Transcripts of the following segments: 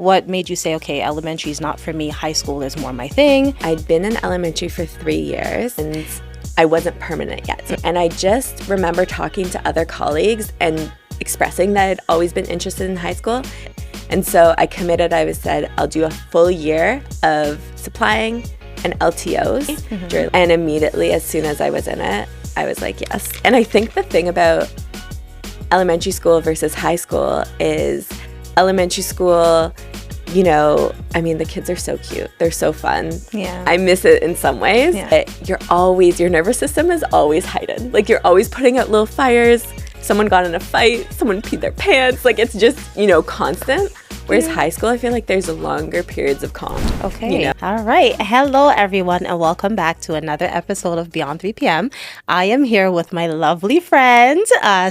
what made you say, okay, elementary is not for me, high school is more my thing? I'd been in elementary for 3 years and I wasn't permanent yet. And I just remember talking to other colleagues and expressing that I'd always been interested in high school. And so I committed, I said, I'll do a full year of supplying and LTOs. And immediately, as soon as I was in it, I was like, yes. And I think the thing about elementary school versus high school is elementary school, you know, I mean, the kids are so cute. They're so fun. Yeah. I miss it in some ways. Yeah. Your nervous system is always heightened. Like, you're always putting out little fires. Someone got in a fight. Someone peed their pants. Like, it's just, you know, constant. Whereas high school, I feel like there's longer periods of calm. Okay. You know? All right. Hello, everyone, and welcome back to another episode of Beyond 3 p.m. I am here with my lovely friend,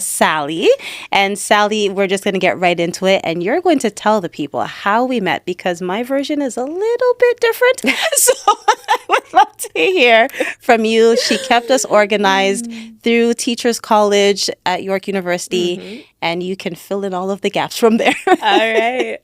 Sally. And Sally, we're just going to get right into it. And you're going to tell the people how we met, because my version is a little bit different. So I would love to hear from you. She kept us organized through Teachers College at York University. And you can fill in all of the gaps from there. All right.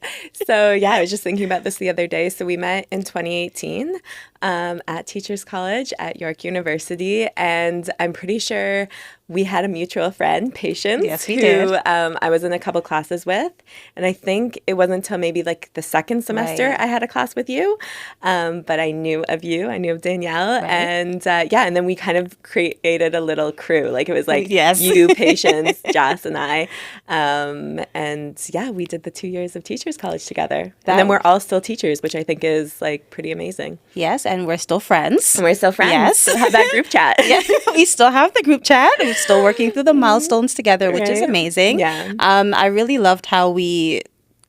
So, yeah, I was just thinking about this the other day. So we met in 2018 at Teachers College at York University. And I'm pretty sure we had a mutual friend, Patience, yes, we did. Who I was in a couple classes with. And I think it wasn't until maybe like the second semester I had a class with you. But I knew of you. I knew of Daniela. Right. And and then we kind of created a little crew. Like, it was like you, Patience, Jas, and I. And yeah, we did the 2 years of Teachers College together. And then we're all still teachers, which I think is like pretty amazing. Yes, and we're still friends. And we're still friends. Yes. Still have that group chat. Yeah, we still have the group chat. We're still working through the milestones together, which is amazing. Yeah. I really loved how we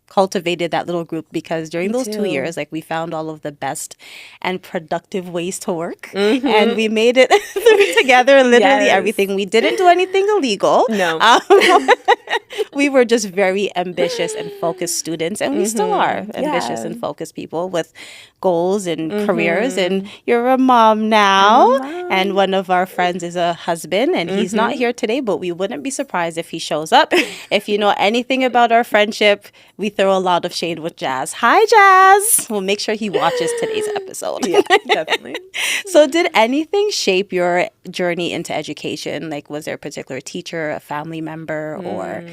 cultivated that little group, because during those 2 years, like, we found all of the best and productive ways to work, and we made it through together, literally everything. We didn't do anything illegal. No. We were just very ambitious and focused students, and we still are ambitious and focused people with goals and careers. And you're a mom now, and one of our friends is a husband, and he's not here today, but we wouldn't be surprised if he shows up. If you know anything about our friendship, we throw a lot of shade with Jazz. Hi, Jazz. We'll make sure he watches today's episode. Yeah, definitely. So did anything shape your journey into education? Like, was there a particular teacher, a family member, or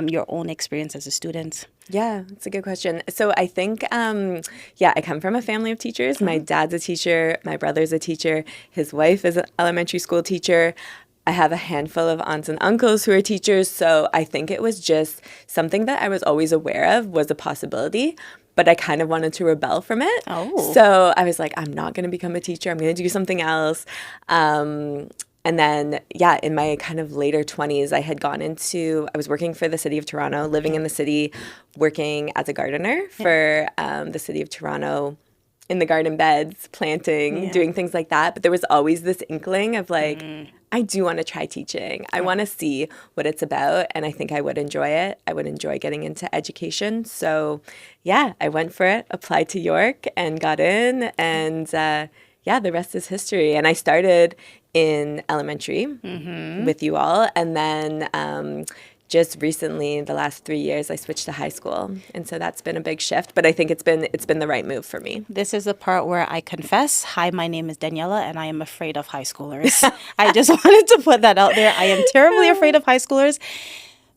your own experience as a student? Yeah, that's a good question. So I think, I come from a family of teachers. My dad's a teacher. My brother's a teacher. His wife is an elementary school teacher. I have a handful of aunts and uncles who are teachers. So I think it was just something that I was always aware of was a possibility, but I kind of wanted to rebel from it. Oh. So I was like, I'm not going to become a teacher. I'm going to do something else. And then, in my kind of later 20s, I was working for the city of Toronto, living in the city, working as a gardener for the city of Toronto, in the garden beds, planting, doing things like that. But there was always this inkling of like, I do want to try teaching. I want to see what it's about. And I think I would enjoy it. I would enjoy getting into education. So, I went for it, applied to York and got in. And the rest is history. And I started in elementary with you all. And then just recently, the last 3 years, I switched to high school. And so that's been a big shift. But I think it's been the right move for me. This is the part where I confess, hi, my name is Daniela, and I am afraid of high schoolers. I just wanted to put that out there. I am terribly afraid of high schoolers,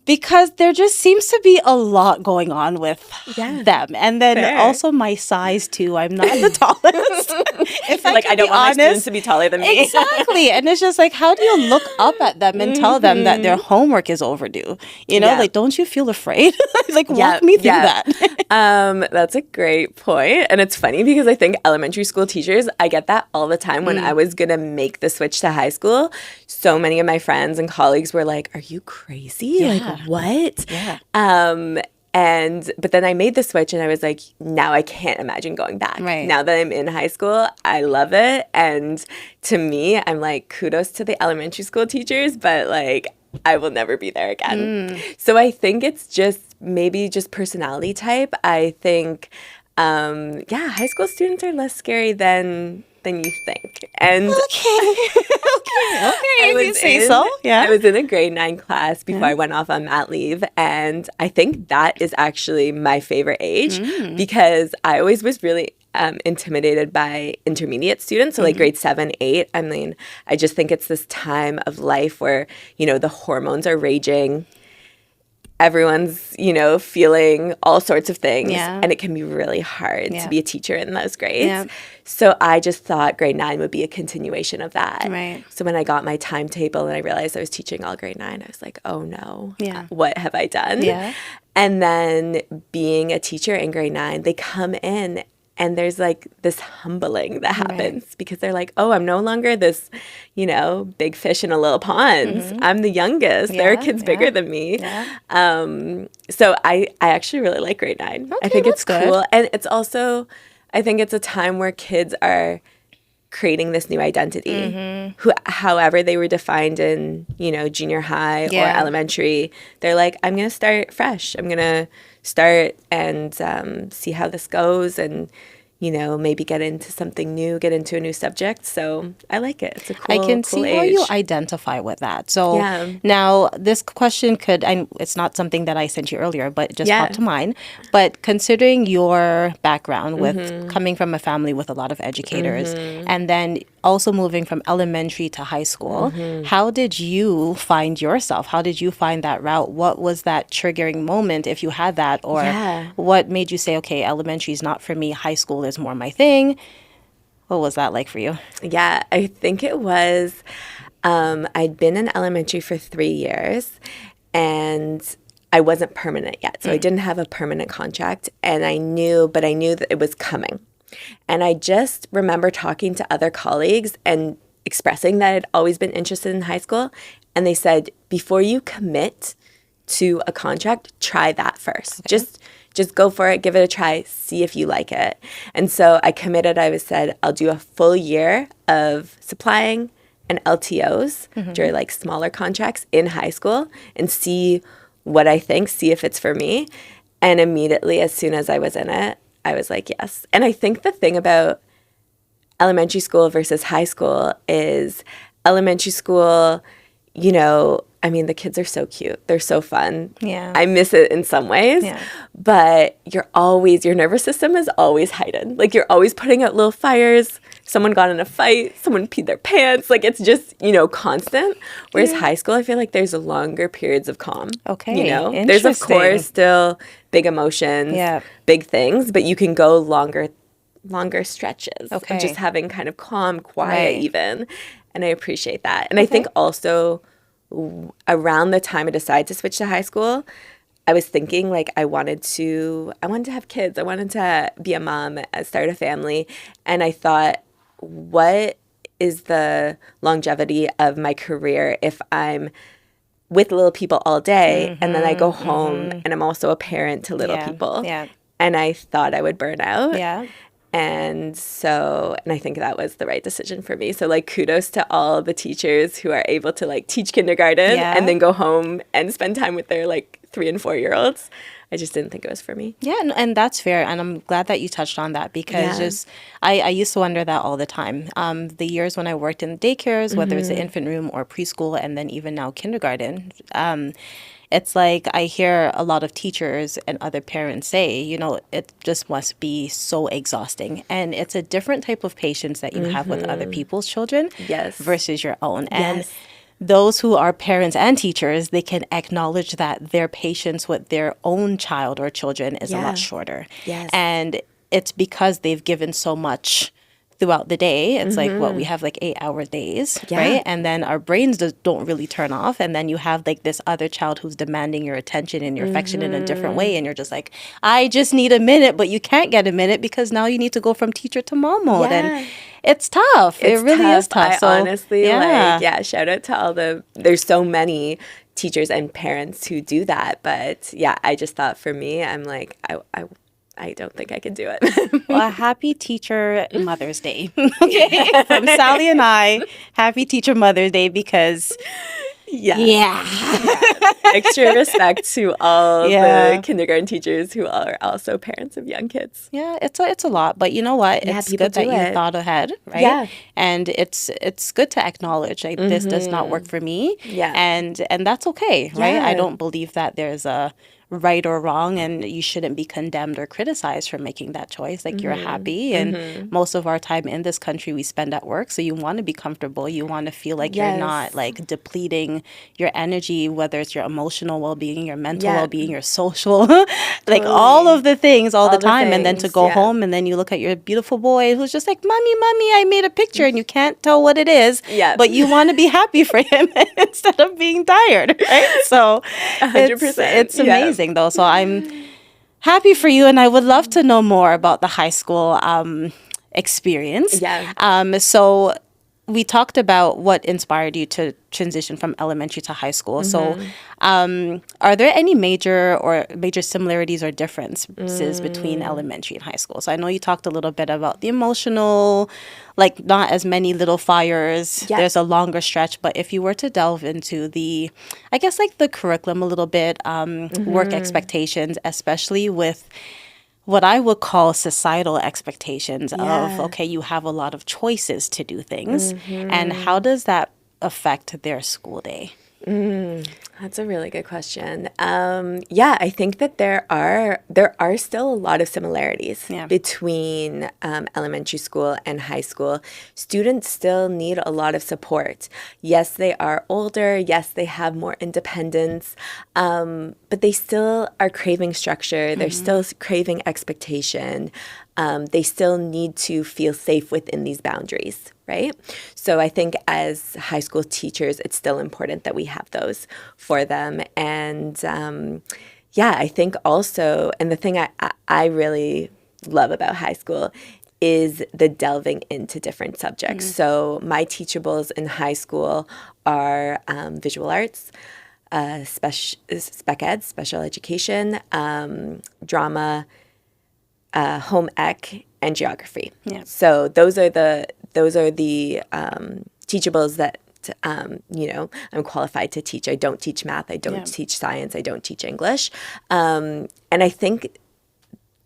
because there just seems to be a lot going on with them. And then also my size, too. I'm not the tallest. If I don't want my students to be taller than me. Exactly. And it's just like, how do you look up at them and tell them that their homework is overdue? You know, like, don't you feel afraid? Like, walk me through that. That's a great point. And it's funny because I think elementary school teachers, I get that all the time. When I was going to make the switch to high school, so many of my friends and colleagues were like, are you crazy? Yeah. Like, what? Yeah. But then I made the switch and I was like, now I can't imagine going back. Right. Now that I'm in high school, I love it. And to me, I'm like, kudos to the elementary school teachers, but like, I will never be there again. So I think it's just maybe just personality type. I think, high school students are less scary than than you think. And Okay. Okay. I If you was say in so. Yeah. I was in a grade 9 class before Yeah. I went off on mat leave, and I think that is actually my favorite age because I always was really intimidated by intermediate students, so like grade 7, 8. I mean, I just think it's this time of life where, the hormones are raging. Everyone's, feeling all sorts of things. Yeah. And it can be really hard Yeah. to be a teacher in those grades. Yeah. So I just thought grade 9 would be a continuation of that. Right. So when I got my timetable and I realized I was teaching all grade 9, I was like, oh no, Yeah. what have I done? Yeah. And then being a teacher in grade 9, they come in and there's like this humbling that happens because they're like, oh, I'm no longer this, big fish in a little pond. I'm the youngest. There are kids bigger than me. Yeah. So I actually really like grade 9. I think it's that's cool. good. And it's also, I think it's a time where kids are creating this new identity. However they were defined in, junior high or elementary, they're like, I'm going to start fresh. I'm going to start and see how this goes and, maybe get into something new, get into a new subject. So I like it. It's a cool, I can cool see age. how you identify with that. So Yeah. now this question it's not something that I sent you earlier, but it just Yeah. popped to mind. But considering your background with Mm-hmm. coming from a family with a lot of educators and then also moving from elementary to high school, Mm-hmm. how did you find yourself? How did you find that route? What was that triggering moment, if you had that? Or Yeah. what made you say, okay, elementary is not for me, high school is more my thing? What was that like for you? Yeah, I think it was, I'd been in elementary for 3 years and I wasn't permanent yet. So I didn't have a permanent contract and I knew that it was coming. And I just remember talking to other colleagues and expressing that I'd always been interested in high school. And they said, before you commit to a contract, try that first. Just go for it, give it a try, see if you like it. And so I committed. I said, I'll do a full year of supplying and LTOs, which are like smaller contracts in high school, and see what I think, see if it's for me. And immediately, as soon as I was in it, I was like, yes. And I think the thing about elementary school versus high school is elementary school, I mean, the kids are so cute. They're so fun. Yeah. I miss it in some ways. Yeah. But your nervous system is always heightened. Like you're always putting out little fires. Someone got in a fight. Someone peed their pants. Like it's just, constant. Whereas high school, I feel like there's longer periods of calm. Okay, There's of interesting. course still big emotions, Yeah. big things, but you can go longer stretches Okay. of just having kind of calm, quiet Right. even. And I appreciate that. And I think also around the time I decided to switch to high school, I was thinking like I wanted to have kids. I wanted to be a mom, start a family. And I thought, what is the longevity of my career if I'm with little people all day and then I go home and I'm also a parent to little Yeah, people? yeah. And I thought I would burn out. Yeah. And I think that was the right decision for me. So like kudos to all the teachers who are able to like teach kindergarten Yeah. and then go home and spend time with their like 3 and 4-year-olds. I just didn't think it was for me. Yeah, and that's fair. And I'm glad that you touched on that because Yeah. I used to wonder that all the time. The years when I worked in daycares, whether it's the infant room or preschool, and then even now kindergarten, it's like I hear a lot of teachers and other parents say, it just must be so exhausting. And it's a different type of patience that you have with other people's children Yes. versus your own. And Yes. those who are parents and teachers, they can acknowledge that their patience with their own child or children is a Yeah. lot shorter. Yes. And it's because they've given so much throughout the day. It's like we have like 8-hour days, Yeah. right? And then our brains don't really turn off. And then you have like this other child who's demanding your attention and your affection in a different way. And you're just like, I just need a minute, but you can't get a minute because now you need to go from teacher to mom mode. Yeah. And it's tough. It's it really is tough. I honestly yeah. shout out to all there's so many teachers and parents who do that. But yeah, I just thought for me, I'm like, I don't think I could do it. Well, happy Teacher Mother's Day. Okay. From Sally and I, happy Teacher Mother's Day because Yes. Yeah. Extra respect to all the Yeah. kindergarten teachers who are also parents of young kids. Yeah, it's a lot, but you know what? Yeah, It's people good that do you it. thought ahead, right? Yeah. And it's good to acknowledge like this does not work for me, Yeah. and that's okay, right? I Yeah. don't believe that there's a right or wrong, and you shouldn't be condemned or criticized for making that choice. Like you're happy, and most of our time in this country we spend at work, so you want to be comfortable. You want to feel like you're not Yes. like depleting your energy, whether it's your emotional well-being, your mental Yeah. well-being, your social, like all Totally. of the things all the All the time, and then to things. go Yeah. home and then you look at your beautiful boy who's just like, mommy, I made a picture, and you can't tell what it is, Yeah. but you want to be happy for him instead of being tired, right? So it's 100%. Yeah. amazing though. So I'm happy for you, and I would love to know more about the high school experience. Yeah. So we talked about what inspired you to transition from elementary to high school. So, are there any major similarities or differences between elementary and high school? So I know you talked a little bit about the emotional, like not as many little fires. Yeah. There's a longer stretch, but if you were to delve into the, I guess like the curriculum a little bit, work expectations, especially with what I would call societal expectations of, Yeah. okay, you have a lot of choices to do things. And how does that affect their school day? That's a really good question. Yeah, I think that there are still a lot of similarities Yeah. between elementary school and high school. Students still need a lot of support. Yes, they are older. Yes, they have more independence, but they still are craving structure. They're still craving expectation. They still need to feel safe within these boundaries, right? So I think as high school teachers, it's still important that we have those for them. And yeah, I think also, and the thing I really love about high school is the delving into different subjects. So my teachables in high school are visual arts, spec ed, special education, drama, home ec, and geography. Yeah. So those are the teachables that I'm qualified to teach. I don't teach math. I don't Yeah. teach science. I don't teach English. And I think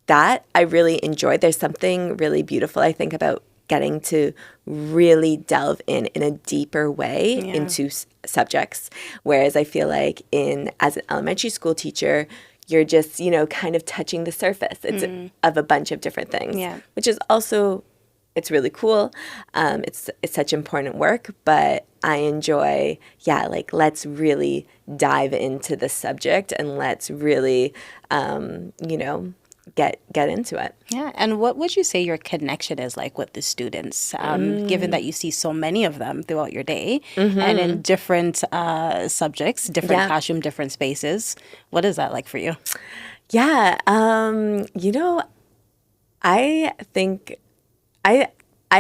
that I really enjoyed. There's something really beautiful, I think, about getting to really delve in a deeper way into subjects. Whereas I feel like as an elementary school teacher, you're just, kind of touching the surface. It's of a bunch of different things, Yeah. which is also, it's really cool. It's such important work, but I enjoy, like let's really dive into the subject and let's really, get into it. Yeah. And what would you say your connection is like with the students, given that you see so many of them throughout your day and in different subjects, different Yeah. classroom, different spaces? What is that like for you? Yeah, I think I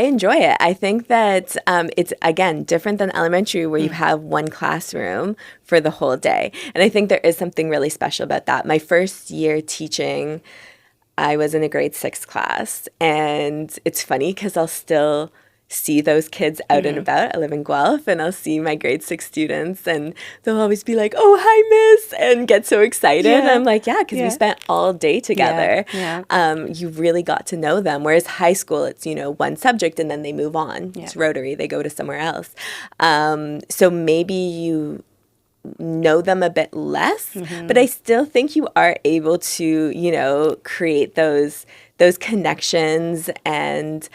enjoy it. I think that it's, again, different than elementary where you have one classroom for the whole day. And I think there is something really special about that. My first year teaching, I was in a grade 6 class. And it's funny because I'll still see those kids out and about. I live in Guelph, and I'll see my grade 6 students, and they'll always be like, "Oh, hi, miss," and get so excited. Yeah. And I'm like, yeah, because Yeah. we spent all day together. Yeah. You really got to know them. Whereas high school, it's, one subject and then they move on. It's rotary. They go to somewhere else. So maybe you know them a bit less, but I still think you are able to, create those connections. And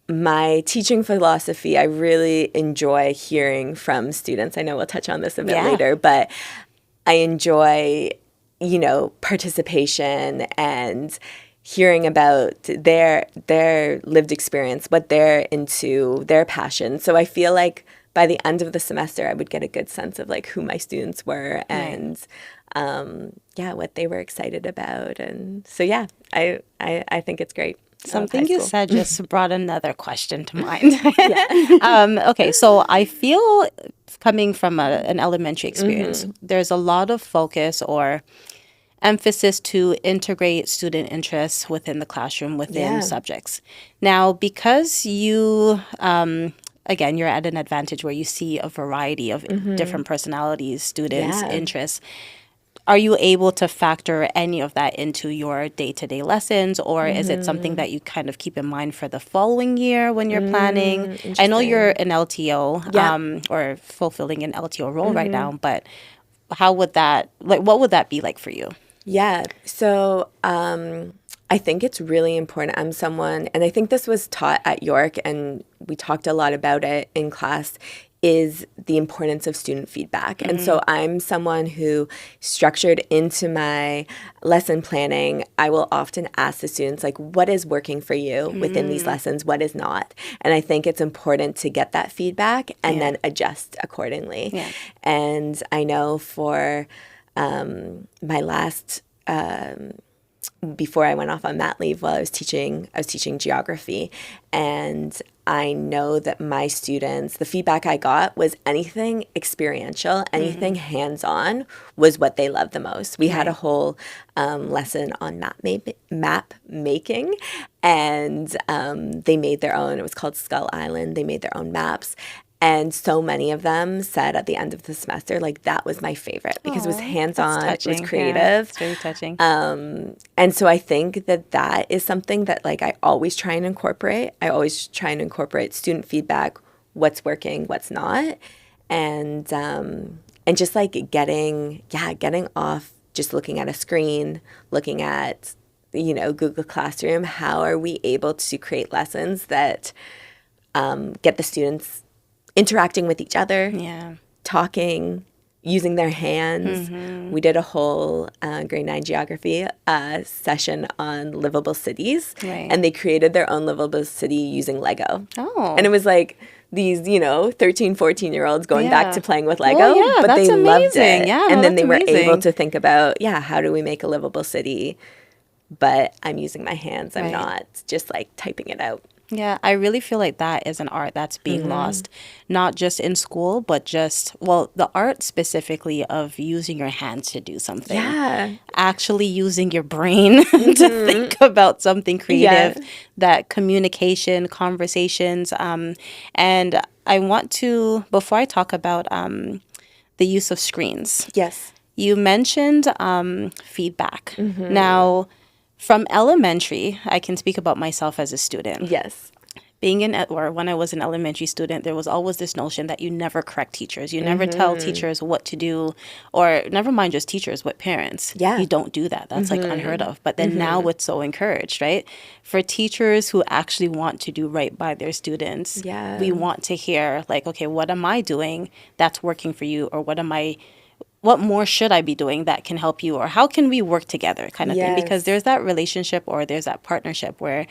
my teaching philosophy, I really enjoy hearing from students. I know we'll touch on this a bit Yeah. later, but I enjoy, participation and hearing about their lived experience, what they're into, their passion. So I feel like by the end of the semester, I would get a good sense of like who my students were and what they were excited about. And so I think it's great. Something High you school. said just brought another question to mind. Okay, so I feel coming from an elementary experience, there's a lot of focus or emphasis to integrate student interests within the classroom, within Yeah. subjects. Now, because you again, you're at an advantage where you see a variety of different personalities, students, Yeah. interests. Are you able to factor any of that into your day-to-day lessons, or is it something that you kind of keep in mind for the following year when you're planning? I know you're Interesting. an LTO, Yeah. or fulfilling an LTO role right now, but how would that, like, what would that be like for you? Yeah. So I think it's really important. I'm someone, and I think this was taught at York, and we talked a lot about it in class, is the importance of student feedback. And so I'm someone who, structured into my lesson planning, I will often ask the students, like, what is working for you within these lessons? What is not? And I think it's important to get that feedback and Yeah. then adjust accordingly. Yeah. And I know for my last before I went off on mat leave while I was teaching geography, and I know that my students, the feedback I got was anything experiential, anything hands-on was what they loved the most. We had a whole lesson on map making, and they made their own. It was called Skull Island. They made their own maps. And so many of them said at the end of the semester, like, that was my favorite because it was Aw, that's hands-on, it was touching. Yeah, creative. it's very touching. And so I think that that is something that, like, I always try and incorporate. I always try and incorporate student feedback, what's working, what's not. And just like getting off just looking at a screen, looking at, Google Classroom. How are we able to create lessons that get the students interacting with each other, Yeah. talking, using their hands. We did a whole grade 9 geography session on livable cities, Right. and they created their own livable city using Lego. Oh. And it was like these, 13, 14-year-olds going Yeah. back to playing with Lego, Well, yeah, but that's they loved amazing. it. Yeah, and no, then they that's were able amazing. to think about, how do we make a livable city? But I'm using my hands. I'm Right. not just like typing it out. Yeah, I really feel like that is an art that's being lost, not just in school, but just, well, the art specifically of using your hands to do something. Yeah. Actually using your brain to think about something creative, Yeah. that communication, conversations. And I want to, before I talk about the use of screens, Yes. you mentioned feedback. Now, from elementary, I can speak about myself as a student. Yes. Being or when I was an elementary student, there was always this notion that you never correct teachers. You never tell teachers what to do, or never mind just teachers, but parents. Yeah. You don't do that. That's like unheard of. But then now it's so encouraged, right? For teachers who actually want to do right by their students, Yeah. we want to hear, like, okay, what am I doing that's working for you? Or what more should I be doing that can help you? Or how can we work together, kind of thing? Because Yes. there's that relationship, or there's that partnership where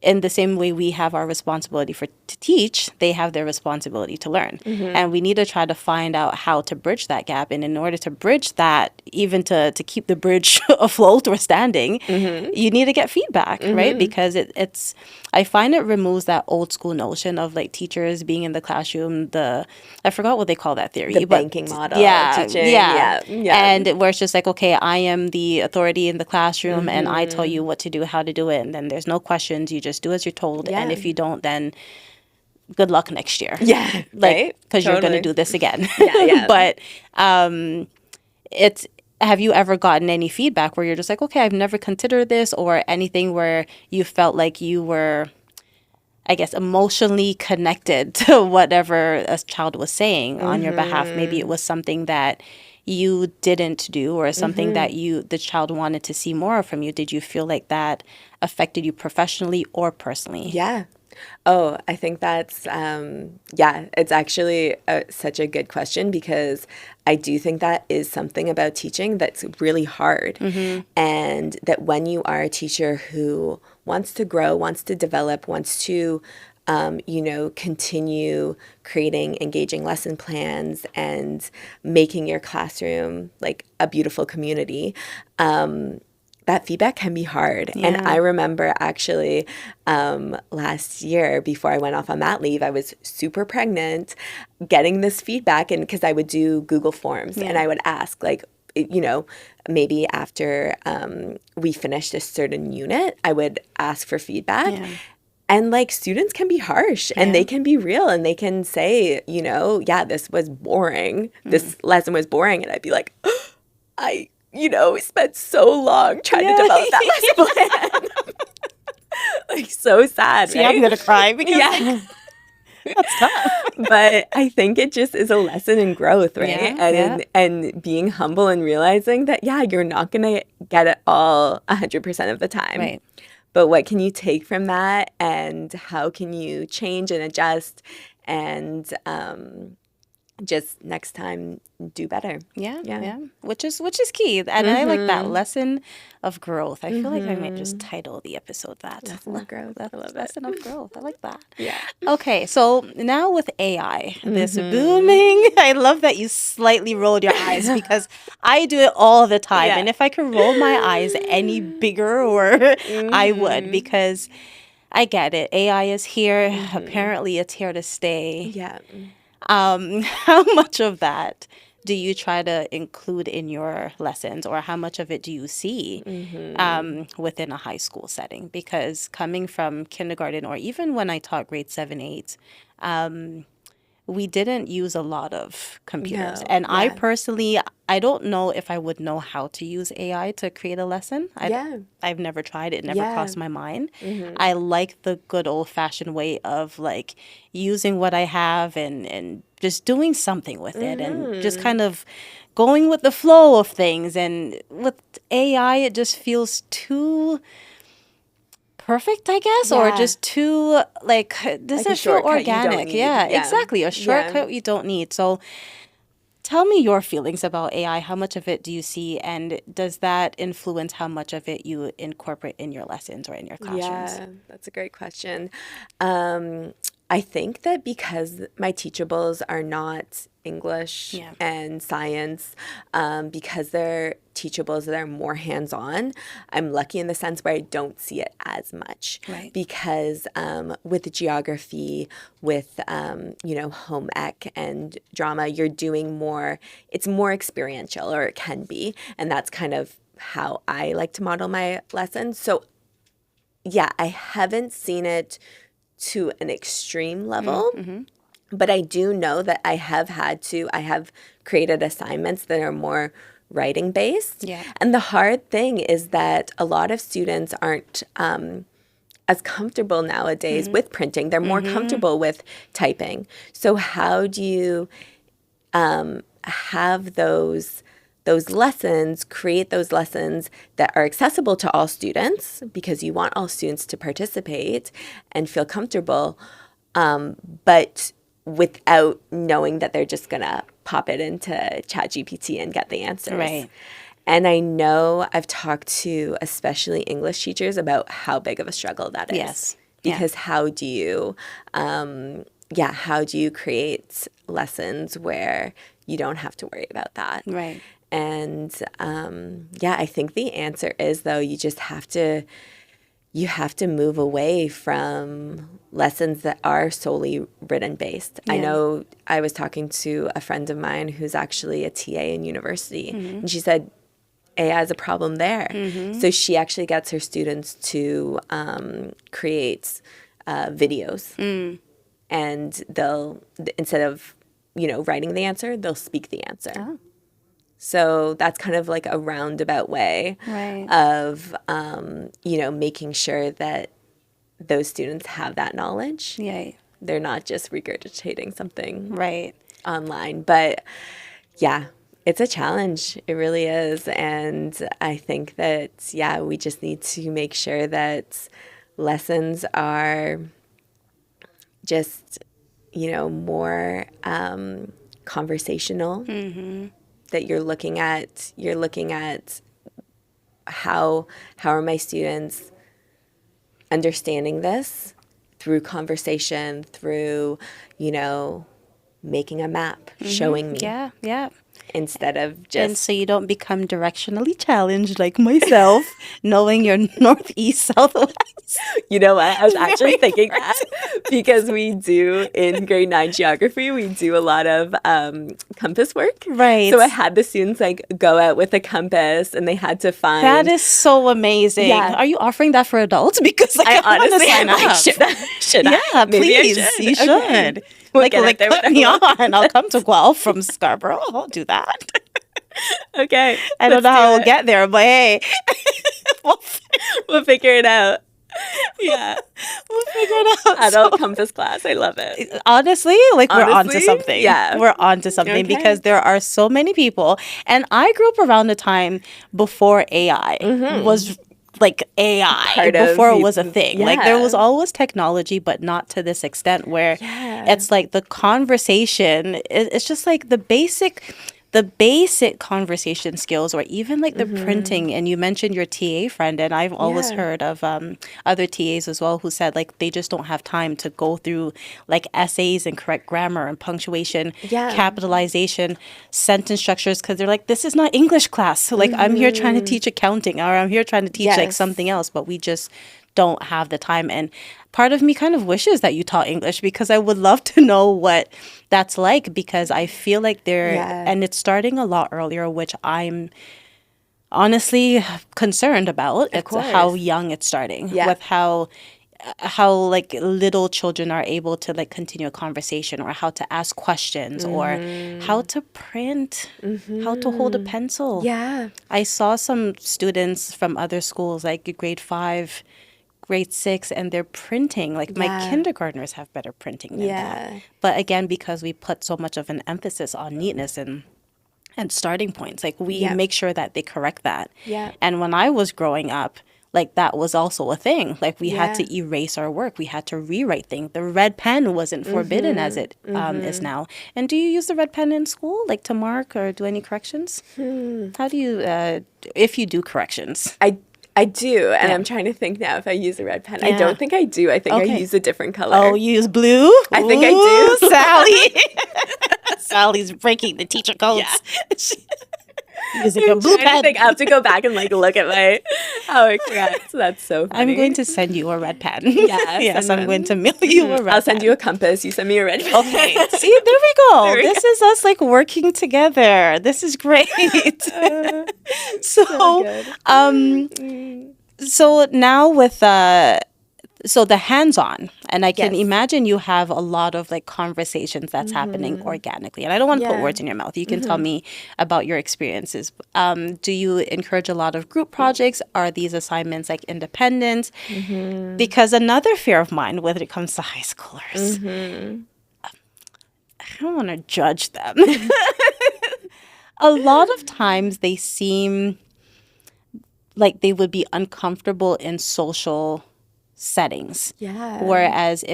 in the same way we have our responsibility to teach, they have their responsibility to learn. And we need to try to find out how to bridge that gap. And in order to bridge that, even to keep the bridge afloat or standing, you need to get feedback, right? Because it's, I find it removes that old school notion of like teachers being in the classroom, I forgot what they call that theory. The but banking model. Yeah, Teaching. yeah. Yeah. And where it's just like, okay, I am the authority in the classroom and I tell you what to do, how to do it. And then there's no questions. You just do as you're told. Yeah. And if you don't, then good luck next year. Yeah. Like, Right? because you're going to Totally. do this again. Yeah. But have you ever gotten any feedback where you're just like, okay, I've never considered this, or anything where you felt like you were, I guess, emotionally connected to whatever a child was saying on your behalf? Maybe it was something that you didn't do, or something that the child wanted to see more from you. Did you feel like that affected you professionally or personally? Yeah. Oh, I think that's, it's actually such a good question, because I do think that is something about teaching that's really hard. And that when you are a teacher who wants to grow, wants to develop, wants to, continue creating engaging lesson plans and making your classroom like a beautiful community, that feedback can be hard. And I remember actually last year, before I went off on mat leave, I was super pregnant, getting this feedback. And because I would do Google Forms and I would ask, like, maybe after we finished a certain unit, I would ask for feedback. And like students can be harsh and they can be real and they can say, yeah, this was boring. This lesson was boring. And I'd be like, I, spent so long trying to develop that lesson plan. Like so sad, See, right? I'm gonna cry because Yeah. that's tough. But I think it just is a lesson in growth, right? Yeah. And being humble and realizing that, yeah, you're not going to get it all 100% of the time. Right. But what can you take from that and how can you change and adjust and just next time do better? Yeah. Which is key. And I like that lesson of growth. I feel like I might just title the episode that. Lesson of growth. I love it. Lesson of growth. I like that. Yeah. Okay, so now with AI, this booming, I love that you slightly rolled your eyes because I do it all the time. Yeah. And if I could roll my eyes any bigger, or I would, because I get it. AI is here. Apparently, it's here to stay. Yeah. How much of that do you try to include in your lessons, or how much of it do you see within a high school setting? Because coming from kindergarten, or even when I taught grade 7, 8, we didn't use a lot of computers. No, And I yeah. personally, I don't know if I would know how to use AI to create a lesson. I've never tried it, never Yeah. crossed my mind. I like the good old fashioned way of like using what I have and just doing something with it and just kind of going with the flow of things. And with AI, it just feels too perfect, I guess, or Yeah. just too like doesn't feel shortcut you don't organic. need. Yeah, Yeah. exactly. A shortcut you don't need. So tell me your feelings about AI. How much of it do you see, and does that influence how much of it you incorporate in your lessons or in your classrooms? Yeah, that's a great question. I think that because my teachables are not English Yeah. and science, because they're teachables that are more hands-on, I'm lucky in the sense where I don't see it as much. Right. Because with geography, with home ec and drama, you're doing more. It's more experiential, or it can be, and that's kind of how I like to model my lessons. So yeah, I haven't seen it to an extreme level, but I do know that I have created assignments that are more writing based. Yeah. And the hard thing is that a lot of students aren't as comfortable nowadays with printing. They're more comfortable with typing. So how do you have those lessons, create those lessons that are accessible to all students, because you want all students to participate and feel comfortable, but without knowing that they're just going to pop it into ChatGPT and get the answers. Right. And I know I've talked to especially English teachers about how big of a struggle that is. Yes. Yeah. Because how do you create lessons where you don't have to worry about that? Right. And I think the answer is, though, you have to move away from lessons that are solely written based. I know I was talking to a friend of mine who's actually a TA in university, and she said AI is a problem there. So she actually gets her students to create videos, and they'll, instead of writing the answer, they'll speak the answer. Oh. So that's kind of like a roundabout way Right. of, making sure that those students have that knowledge. Yeah. They're not just regurgitating something Right. online. But yeah, it's a challenge. It really is. And I think that, we just need to make sure that lessons are just, more conversational. That you're looking at how are my students understanding this through conversation, through making a map, showing me. Yeah. instead of And just so you don't become directionally challenged like myself, knowing your northeast, southwest. You know what? I was actually Very thinking that important. because we do in grade 9 geography, we do a lot of compass work. Right. So I had the students like go out with a compass and they had to That find, is so amazing. yeah, Are you offering that for adults? Because like I I want to honestly sign am like, up. should I? Yeah, Maybe I please. should. You Okay. should. We'll get out there with Put our me little on. I'll come to compass. Guelph from Scarborough. I'll do that. Okay, I don't let's know do how I'll it. get there, but hey, we'll, We'll figure it out. Yeah. we'll figure it out. Adult So compass class. I love it. honestly, like we're onto Honestly, something. yeah. We're onto something because Okay. there are so many people, and I grew up around the time before AI was like AI, Part of before it was a thing. Like there was yeah. always technology, but not to this extent where Yeah. it's like the conversation, it's just like the basic conversation skills, or even like the printing. And you mentioned your TA friend, and I've always Yeah. heard of other TAs as well who said like they just don't have time to go through like essays and correct grammar and punctuation, Yeah. capitalization, sentence structures, because they're like, this is not English class. So, like I'm here trying to teach accounting, or I'm here trying to teach like Yes. something else, but we just don't have the time. And part of me kind of wishes that you taught English, because I would love to know what that's like, because I feel like Yeah. and it's starting a lot earlier, which I'm honestly concerned about. Of It's how course. young it's starting, Yeah. with how like little children are able to like continue a conversation, or how to ask questions, or how to print, how to hold a pencil. Yeah. I saw some students from other schools, like grade 5, grade 6, and they're printing. Like my Yeah. kindergartners have better printing than that. Yeah. But again, because we put so much of an emphasis on neatness and starting points, like we Yeah. make sure that they correct that. Yeah. And when I was growing up, like that was also a thing. Like we had Yeah. to erase our work. We had to rewrite things. The red pen wasn't forbidden as it is now. And do you use the red pen in school, like to mark or do any corrections? How do you, if you do corrections? I do, and Yeah. I'm trying to think now if I use a red pen. I Yeah. don't think I do. I think I Okay. use a different color. Oh, you use blue? I think I Ooh, do. Sally. Sally's breaking the teacher codes. Using a I'm blue trying to pen. think. I have to go back and like look at my how it corrects. That's so funny. I'm going to send you a red pen. Yeah, Yes, send I'm going to mail you a red I'll send pen. you a compass. You send me a red pen. Okay. See, there we go. There we This is us like working together. This is great. So, good. so now with so the hands-on, and I can Yes. imagine you have a lot of like conversations that's happening organically. And I don't want to put Yeah. words in your mouth. You can tell me about your experiences. Do you encourage a lot of group projects? Are these assignments like independent? Because another fear of mine when it comes to high schoolers, I don't want to judge them. A lot of times they seem like they would be uncomfortable in social settings. Yeah. Whereas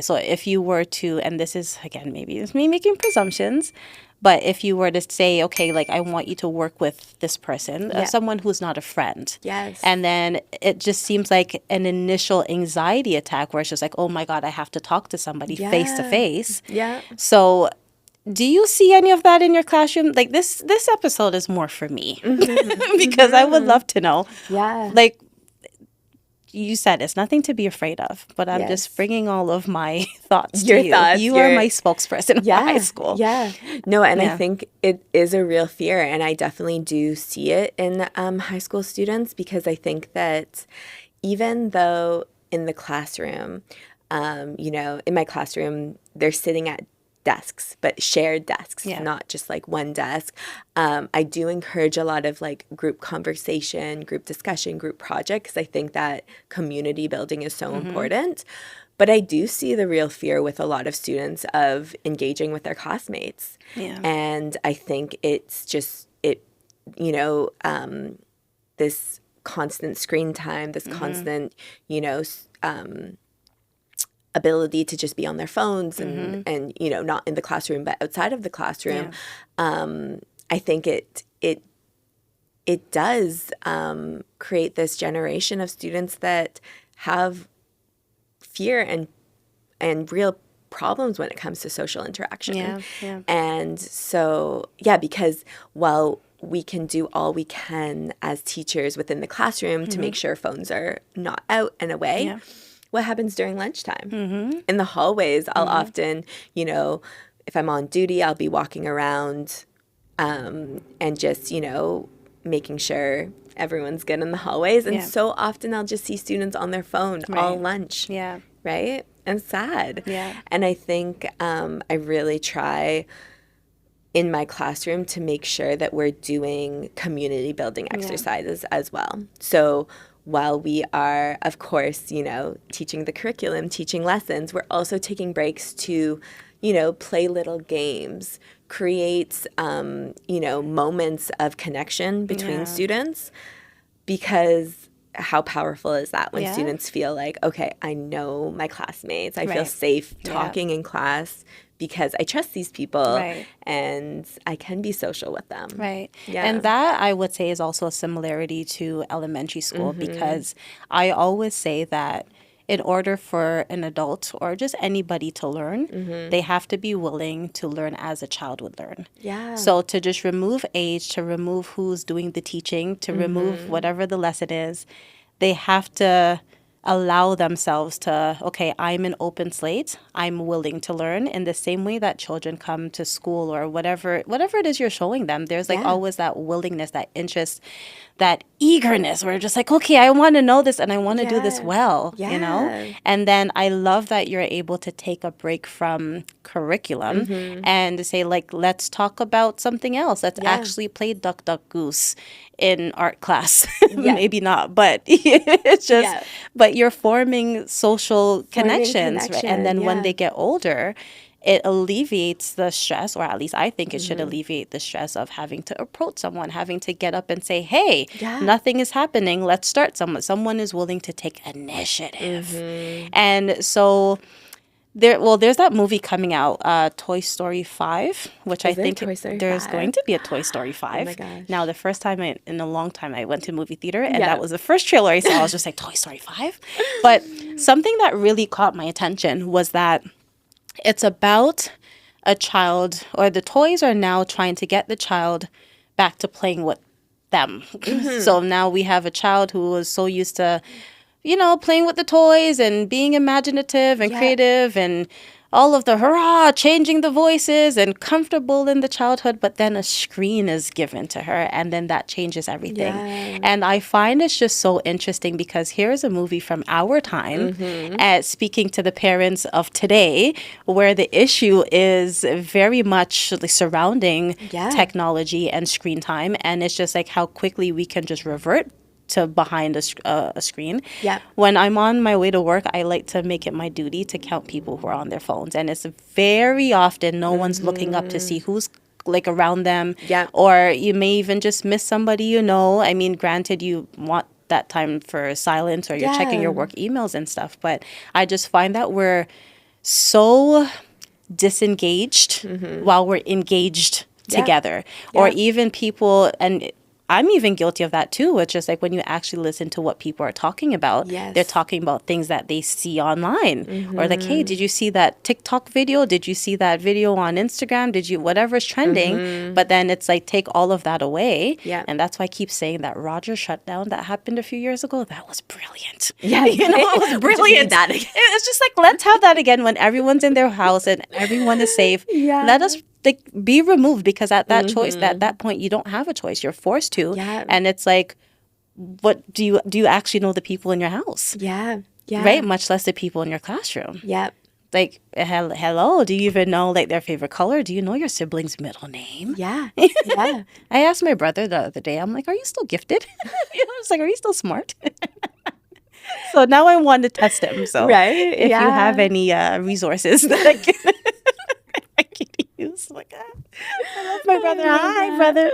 so if you were to, and this is again, maybe it's me making presumptions, but if you were to say, okay, like I want you to work with this person, Yeah. someone who's not a friend. Yes. And then it just seems like an initial anxiety attack where it's just like, oh my God, I have to talk to somebody face to Yeah. face. Yeah. So do you see any of that in your classroom? Like this episode is more for me because I would love to know. Yeah. Like you said, it's nothing to be afraid of, but I'm Yes. just bringing all of my thoughts Your to you. thoughts, You are your- my spokesperson for high school. Yeah. No, and Yeah. I think it is a real fear, and I definitely do see it in high school students because I think that even though in the classroom, in my classroom, they're sitting at desks, but shared desks, Yeah. not just like one desk. I do encourage a lot of like group conversation, group discussion, group projects. I think that community building is so important. But I do see the real fear with a lot of students of engaging with their classmates. Yeah. And I think it's just, this constant screen time, this constant, ability to just be on their phones and not in the classroom but outside of the classroom. I think it does create this generation of students that have fear and real problems when it comes to social interaction. Yeah. And so, because while we can do all we can as teachers within the classroom to make sure phones are not out and away, Yeah. what happens during lunchtime? In the hallways, I'll often, if I'm on duty, I'll be walking around and just, making sure everyone's good in the hallways. And so often I'll just see students on their phone all lunch. Yeah. Right? And sad. Yeah. And I think I really try in my classroom to make sure that we're doing community building exercises as well. So while we are, of course, teaching the curriculum, teaching lessons, we're also taking breaks to, play little games, create, moments of connection between students, because how powerful is that when students feel like, okay, I know my classmates, I feel safe talking in class because I trust these people and I can be social with them. Right. Yeah. And that, I would say, is also a similarity to elementary school, because I always say that in order for an adult or just anybody to learn, they have to be willing to learn as a child would learn. Yeah. So to just remove age, to remove who's doing the teaching, to remove whatever the lesson is, they have to allow themselves to, okay, I'm an open slate. I'm willing to learn, in the same way that children come to school or whatever it is you're showing them. There's like always that willingness, that interest, that eagerness. We're just like, okay, I want to know this and I want to do this well, And then I love that you're able to take a break from curriculum and say, like, let's talk about something else. Let's actually play Duck Duck Goose in art class. Maybe not, but it's just, but you're forming social connections. Right? And then when they get older, it alleviates the stress, or at least I think it should alleviate the stress of having to approach someone, having to get up and say, hey, nothing is happening. Let's start someone. Someone is willing to take initiative. And so there's that movie coming out, Toy Story 5, which I think there's going to be a Toy Story 5. Oh my gosh. Now, the first time in a long time I went to movie theater, and that was the first trailer I saw. I was just like, Toy Story 5? But something that really caught my attention was that it's about a child, or the toys are now trying to get the child back to playing with them. So now we have a child who was so used to, playing with the toys and being imaginative and creative and all of the hurrah, changing the voices and comfortable in the childhood, but then a screen is given to her, and then that changes everything. And I find it's just so interesting, because here's a movie from our time speaking to the parents of today, where the issue is very much surrounding technology and screen time, and it's just like how quickly we can just revert to behind a screen. When I'm on my way to work, I like to make it my duty to count people who are on their phones. And it's very often no one's looking up to see who's like around them. Or you may even just miss somebody, I mean, granted, you want that time for silence, or you're checking your work emails and stuff. But I just find that we're so disengaged while we're engaged together. Or even people, and I'm even guilty of that too. It's just like when you actually listen to what people are talking about, they're talking about things that they see online. Or like, hey, did you see that TikTok video? Did you see that video on Instagram? Did you, whatever's trending? But then it's like, take all of that away. And that's why I keep saying that Roger shutdown that happened a few years ago, that was brilliant. It was brilliant. It's just like, let's have that again when everyone's in their house and everyone is safe. Let us be removed, because at that choice, at that point, you don't have a choice. You're forced to. And it's like, what do you actually know the people in your house? Right? Much less the people in your classroom. Like, hello, do you even know like their favorite color? Do you know your sibling's middle name? I asked my brother the other day, I'm like, are you still gifted? I was like, are you still smart? So now I want to test him. So if you have any resources that I can use, like, I love my brother. Hi, brother.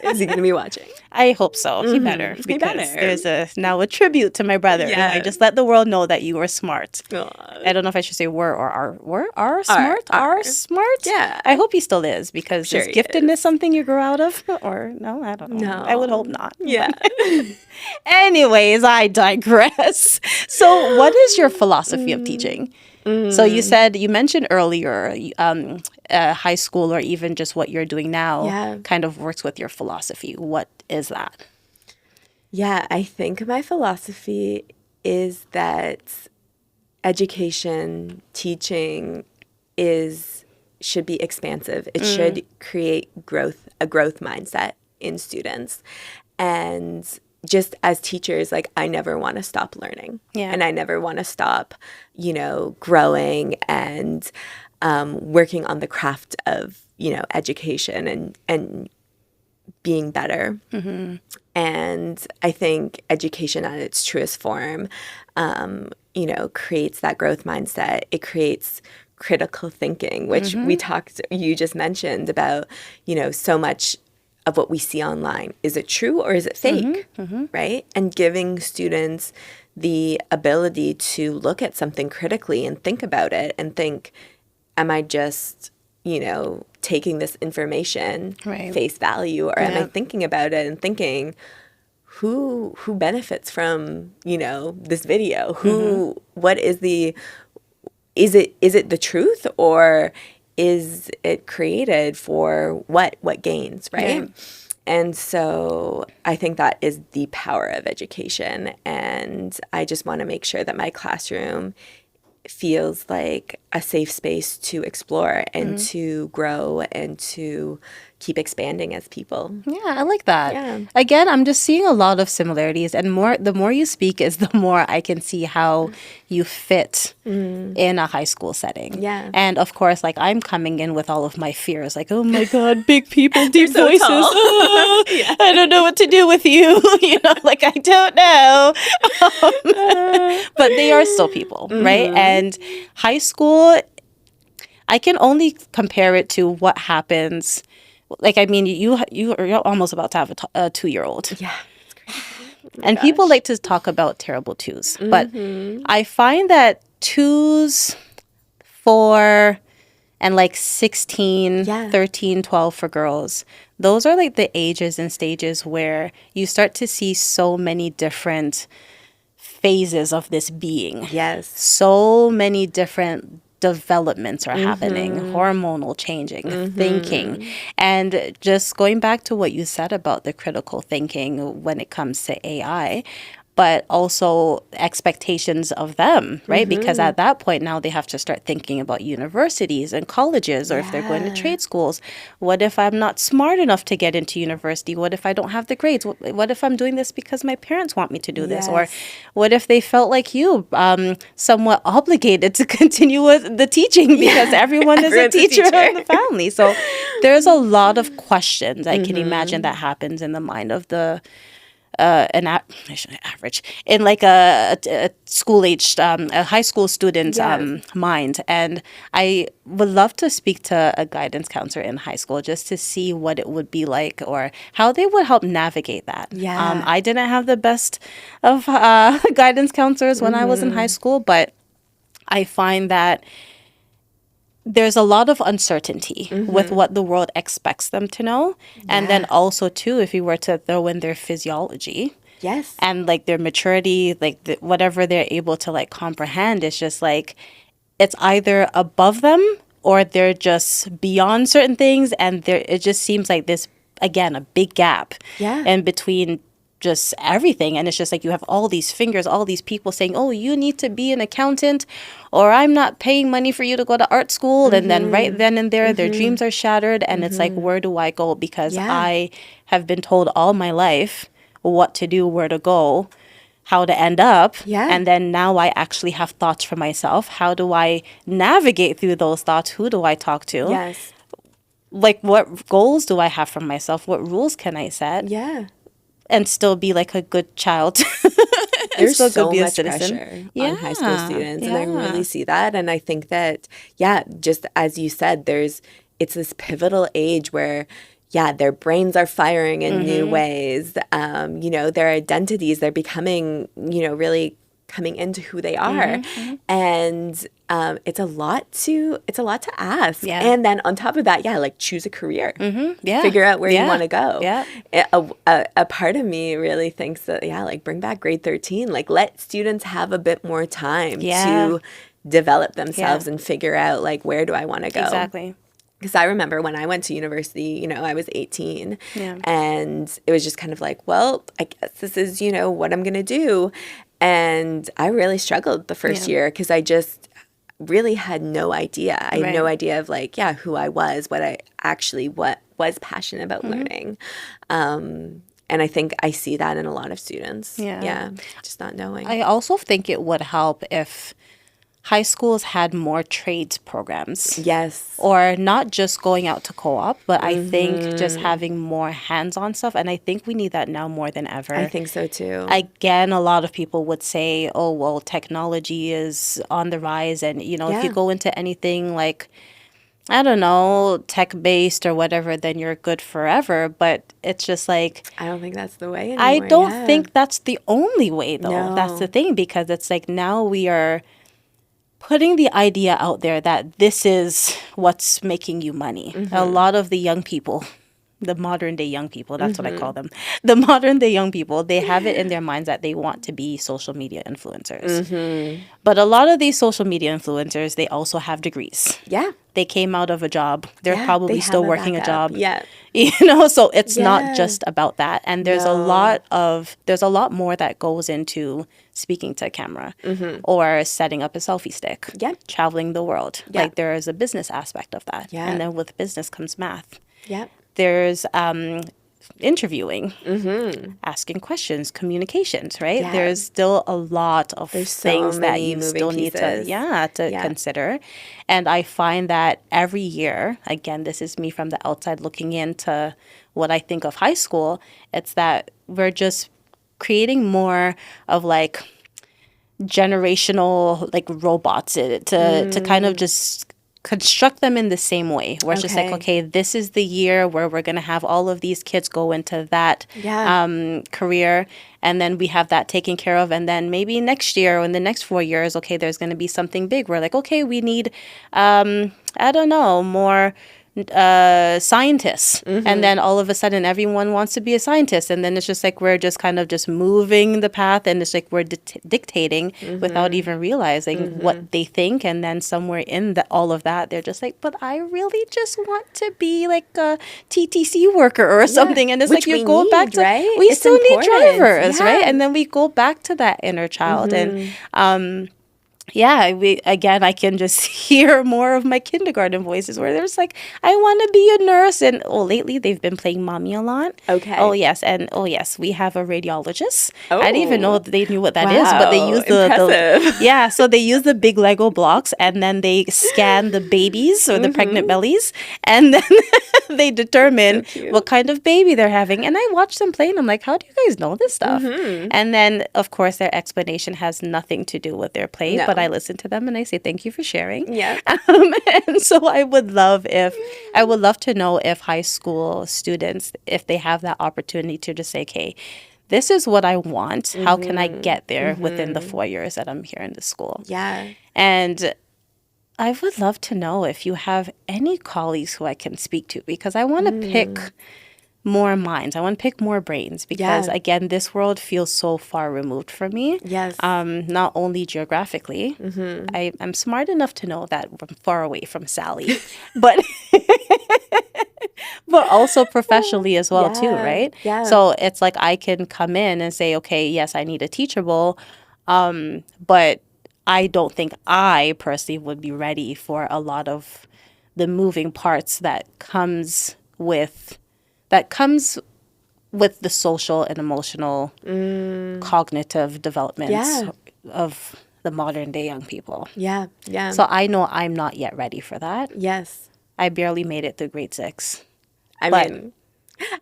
Is he going to be watching? I hope so. He better, because there's now a tribute to my brother. I just let the world know that you were smart. I don't know if I should say were or are. Were smart? Are smart? I hope he still is, because is giftedness something you grew out of? Or no, I don't know. I would hope not. Anyways, I digress. So what is your philosophy of teaching? So you mentioned earlier, high school or even just what you're doing now Yeah. kind of works with your philosophy. What is that? Yeah, I think my philosophy is that education, teaching should be expansive. It should create a growth mindset in students. And just as teachers, like I never want to stop learning. Yeah. And I never want to stop, growing and working on the craft of, education and being better. And I think education at its truest form, creates that growth mindset. It creates critical thinking, which you just mentioned about, so much of what we see online. Is it true or is it fake? Right? And giving students the ability to look at something critically and think about it and think, am I just, taking this information face value, or am I thinking about it and thinking, who benefits from, this video? What is is it the truth, or is it created for what gains, right? And so I think that is the power of education. And I just want to make sure that my classroom feels like a safe space to explore and to grow and to keep expanding as people. Yeah, I like that. Yeah. Again, I'm just seeing a lot of similarities, and the more you speak is the more I can see how you fit in a high school setting. Yeah. And of course, like I'm coming in with all of my fears, like, oh my God, big people, deep so voices. tall. I don't know what to do with you. Like I don't know. But they are still people, right? And high school, I can only compare it to what happens. Like, I mean, you're almost about to have a 2-year-old. Yeah. It's crazy. And people like to talk about terrible twos. But I find that twos, 4, and like 16, 13, 12 for girls, those are like the ages and stages where you start to see so many different phases of this being. Yes. So many different developments are happening, hormonal changing, thinking. And just going back to what you said about the critical thinking when it comes to AI, but also expectations of them, right? Because at that point now they have to start thinking about universities and colleges, or if they're going to trade schools. What if I'm not smart enough to get into university? What if I don't have the grades? What if I'm doing this because my parents want me to do this? Or what if they felt like you, somewhat obligated to continue with the teaching because everyone is a teacher in the family? So there's a lot of questions I can imagine that happens in the mind of the average in like a school aged a high school student mind. And I would love to speak to a guidance counselor in high school just to see what it would be like or how they would help navigate that. I didn't have the best of guidance counselors when I was in high school, but I find that there's a lot of uncertainty with what the world expects them to know. And then also, too, if you were to throw in their physiology and like their maturity, like whatever they're able to like comprehend, it's just like it's either above them or they're just beyond certain things. And it just seems like this, again, a big gap in between just everything. And it's just like you have all these fingers, all these people saying, oh, you need to be an accountant, or I'm not paying money for you to go to art school. And then right then and there, their dreams are shattered. And it's like, where do I go? Because I have been told all my life what to do, where to go, how to end up. And then now I actually have thoughts for myself. How do I navigate through those thoughts? Who do I talk to? Like, what goals do I have for myself? What rules can I set? And still be like a good child. There's so much pressure on high school students, and I really see that. And I think that, just as you said, it's this pivotal age where, their brains are firing in new ways. Their identities, they're becoming, really coming into who they are. And it's a lot to ask. And then on top of that, like choose a career. Figure out where you want to go. A part of me really thinks that, like bring back grade 13. Like let students have a bit more time to develop themselves Yeah. and figure out like, where do I want to go? Exactly. Because I remember when I went to university, you know, I was 18 Yeah. and it was just kind of like, well, I guess this is, you know, what I'm going to do. And I really struggled the first Yeah. year because I just really had no idea. I had no Right. idea of like, yeah, who I was, what was passionate about learning. And I think I see that in a lot of students. Yeah. Yeah. Just not knowing. I also think it would help if high schools had more trades programs. Yes. Or not just going out to co-op, but I think just having more hands-on stuff. And I think we need that now more than ever. I think so too. Again, a lot of people would say, oh, well, technology is on the rise. And, you know, if you Yeah. go into anything like, I don't know, tech-based or whatever, then you're good forever. But it's just like, I don't think that's the way anymore. I don't Yeah. think that's the only way, though. That's the No. thing, because it's like now we are putting the idea out there that this is what's making you money. A lot of the young people, the modern day young people, that's what I call them. The modern day young people, they have it in their minds that they want to be social media influencers. But a lot of these social media influencers, they also have degrees. Yeah. They came out of a job. They're Yeah, probably they still have working a backup. job. Yeah. You know, so it's Yeah. not just about that. And there's No. there's a lot more that goes into speaking to a camera or setting up a selfie stick. Yep. Traveling the world. Yeah. Like there is a business aspect of that. Yeah. And then with business comes math. Yep. There's interviewing, asking questions, communications, right? Yeah. There's still a lot of so things that many you moving still need to, pieces. to consider. And I find that every year, again, this is me from the outside looking into what I think of high school, it's that we're just creating more of like generational like robots to kind of just construct them in the same way where it's just like, okay, this is the year where we're going to have all of these kids go into that career, and then we have that taken care of, and then maybe next year or in the next 4 years, okay, there's going to be something big. We're like, okay, we need I don't know, more scientists, and then all of a sudden everyone wants to be a scientist, and then it's just like we're just kind of just moving the path, and it's like we're dictating without even realizing what they think, and then somewhere in all of that they're just like, but I really just want to be like a TTC worker or something, and it's Which like you we go back need, to right? we It's still need important. drivers, right? Yeah. And then we go back to that inner child, and I can just hear more of my kindergarten voices where there's like, I want to be a nurse. And lately they've been playing mommy a lot. Okay. Oh, yes. And oh, yes, we have a radiologist. I didn't even know Oh. that they knew what that is, but they Wow, use impressive. so they use the big Lego blocks, and then they scan the babies or the pregnant bellies, and then they determine cute. what kind of baby they're having. And I watch them play, and I'm like, how do you guys know this stuff? And then, of course, their explanation has nothing to do with their play, No. but I listen to them and I say, thank you for sharing. Yeah. And so I would love to know if high school students, if they have that opportunity to just say, okay, this is what I want. How can I get there within the 4 years that I'm here in the school? Yeah. And I would love to know if you have any colleagues who I can speak to, because I want to pick more minds. I want to pick more brains, because Yeah. again, this world feels so far removed from me. Yes. Not only geographically, I'm smart enough to know that I'm far away from Sally, but but also professionally as well too, Yeah. right? Yeah. So it's like I can come in and say, okay, yes, I need a teachable, but I don't think I personally would be ready for a lot of the moving parts that comes with the social and emotional cognitive developments Yeah. of the modern day young people. Yeah. Yeah. So I know I'm not yet ready for that. yes. I barely made it through grade 6. I But- mean,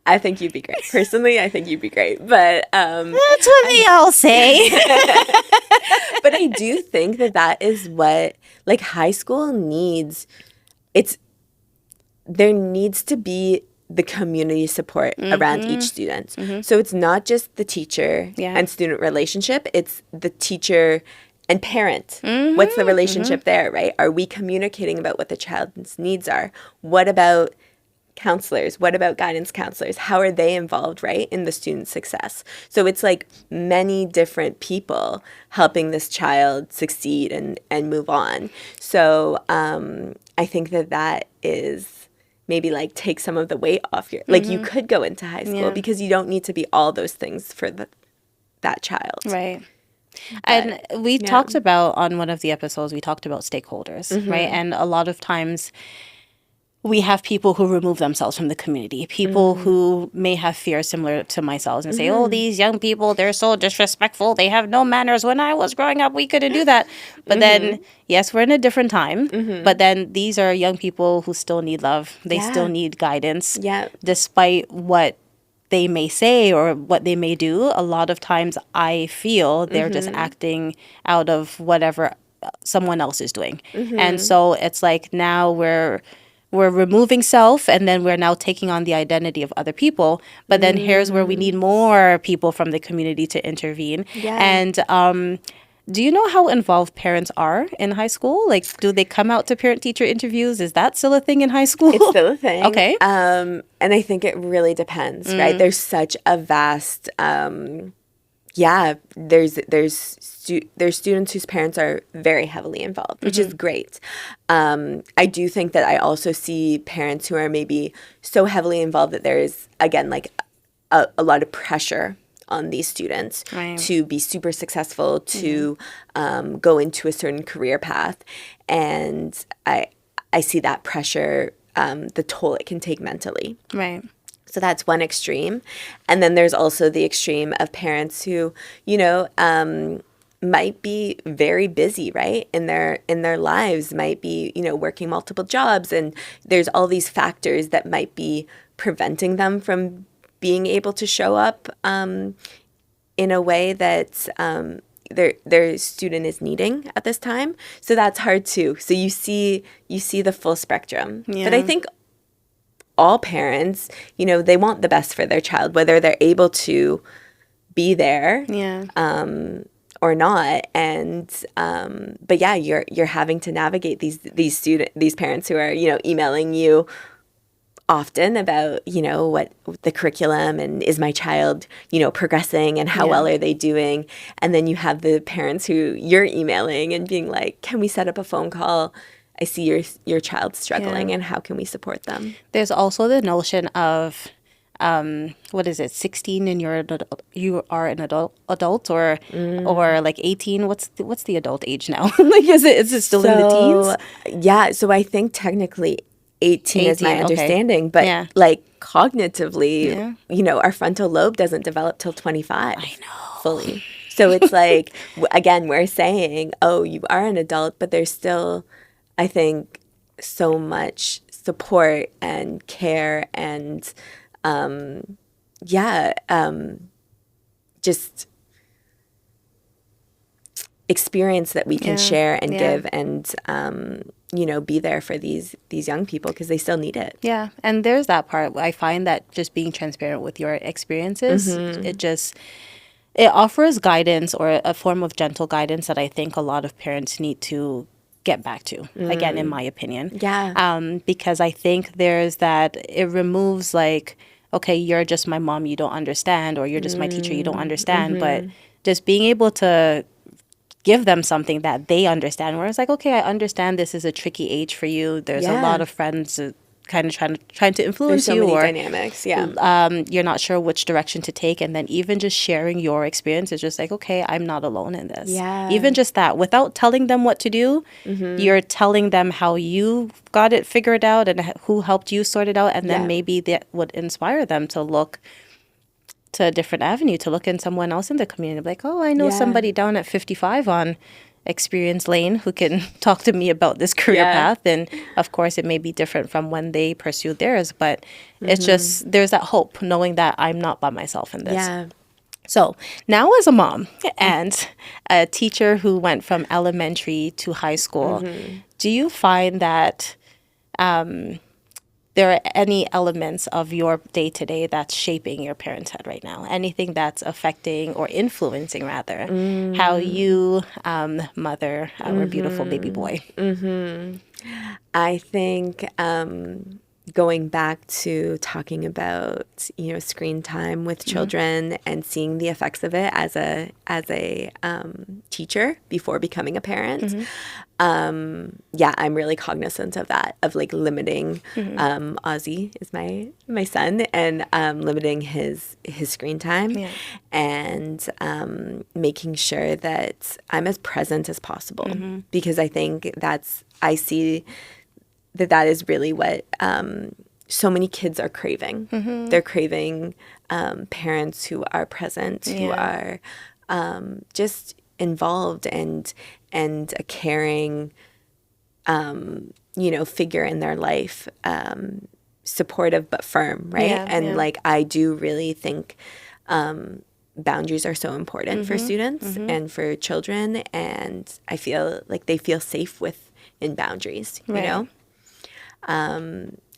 I think you'd be great. Personally, I think you'd be great. But That's what they all say. but I do think that is what like high school needs. There needs to be the community support around each student. So it's not just the teacher Yeah. and student relationship, it's the teacher and parent. What's the relationship there, right? Are we communicating about what the child's needs are? What about counselors? What about guidance counselors? How are they involved, right, in the student's success? So it's like many different people helping this child succeed and move on. So I think that is maybe like take some of the weight off your, like you could go into high school because you don't need to be all those things for that child. Right. And we talked about on one of the episodes, we talked about stakeholders, right? And a lot of times we have people who remove themselves from the community, people who may have fears similar to myself and say, oh, these young people, they're so disrespectful. They have no manners. When I was growing up, we couldn't do that. But then, yes, we're in a different time. But then these are young people who still need love. They still need guidance. Yeah. Despite what they may say or what they may do, a lot of times I feel they're just acting out of whatever someone else is doing. And so it's like now we're removing self and then we're now taking on the identity of other people. But then here's where we need more people from the community to intervene. Yeah. And do you know how involved parents are in high school? Like, do they come out to parent-teacher interviews? Is that still a thing in high school? It's still a thing. Okay. And I think it really depends, right? There's such a vast, there's students whose parents are very heavily involved, which is great. I do think that I also see parents who are maybe so heavily involved that there is, again, like a lot of pressure on these students to be super successful, to go into a certain career path. And I see that pressure, the toll it can take mentally. Right. So that's one extreme. And then there's also the extreme of parents who, might be very busy, right? In their lives, might be, working multiple jobs. And there's all these factors that might be preventing them from being able to show up in a way that their student is needing at this time. So that's hard too. So you see the full spectrum. Yeah. But I think all parents, they want the best for their child, whether they're able to be there or not. And but yeah, you're having to navigate these parents who are, emailing you often about, what the curriculum and is my child, progressing and how well are they doing? And then you have the parents who you're emailing and being like, can we set up a phone call? I see your child struggling and how can we support them? There's also the notion of what is it, 16 and you are an adult or like 18? What's the adult age now? Like is it still in the teens? Yeah, so I think technically 18 is my understanding, but like cognitively, our frontal lobe doesn't develop till 25. I know. Fully. So it's like, again, we're saying, oh, you are an adult, but there's still, I think, so much support and care and, just experience that we can share and give and, be there for these young people because they still need it. Yeah. And there's that part. I find that just being transparent with your experiences, it offers guidance or a form of gentle guidance that I think a lot of parents need to get back to, again, in my opinion. Yeah. Because I think there's that, it removes like, okay, you're just my mom, you don't understand, or you're just my teacher, you don't understand. But just being able to give them something that they understand, where it's like, okay, I understand this is a tricky age for you. There's a lot of friends kind of trying to influence There's so you, many or dynamics, you're not sure which direction to take, and then even just sharing your experience is just like, okay, I'm not alone in this. Yeah. Even just that, without telling them what to do, you're telling them how you got it figured out and who helped you sort it out, and then maybe that would inspire them to look to a different avenue, to look in someone else in the community, like, oh, I know somebody down at 55 on Experience Lane who can talk to me about this career path. And of course, it may be different from when they pursued theirs, but it's just, there's that hope knowing that I'm not by myself in this. Yeah. So now as a mom and a teacher who went from elementary to high school, do you find that there are any elements of your day-to-day that's shaping your parenthood right now? Anything that's affecting or influencing, rather, how you mother our beautiful baby boy? I think going back to talking about, screen time with children and seeing the effects of it as a teacher before becoming a parent. Yeah, I'm really cognizant of that, of like limiting. Ozzy is my son, and limiting his screen time, Yeah. and making sure that I'm as present as possible, because I think I see that is really what so many kids are craving. They're craving parents who are present, who are just involved and a caring, figure in their life, supportive but firm, right? Yeah, and yeah. like I do really think boundaries are so important for students and for children, and I feel like they feel safe in boundaries, Right.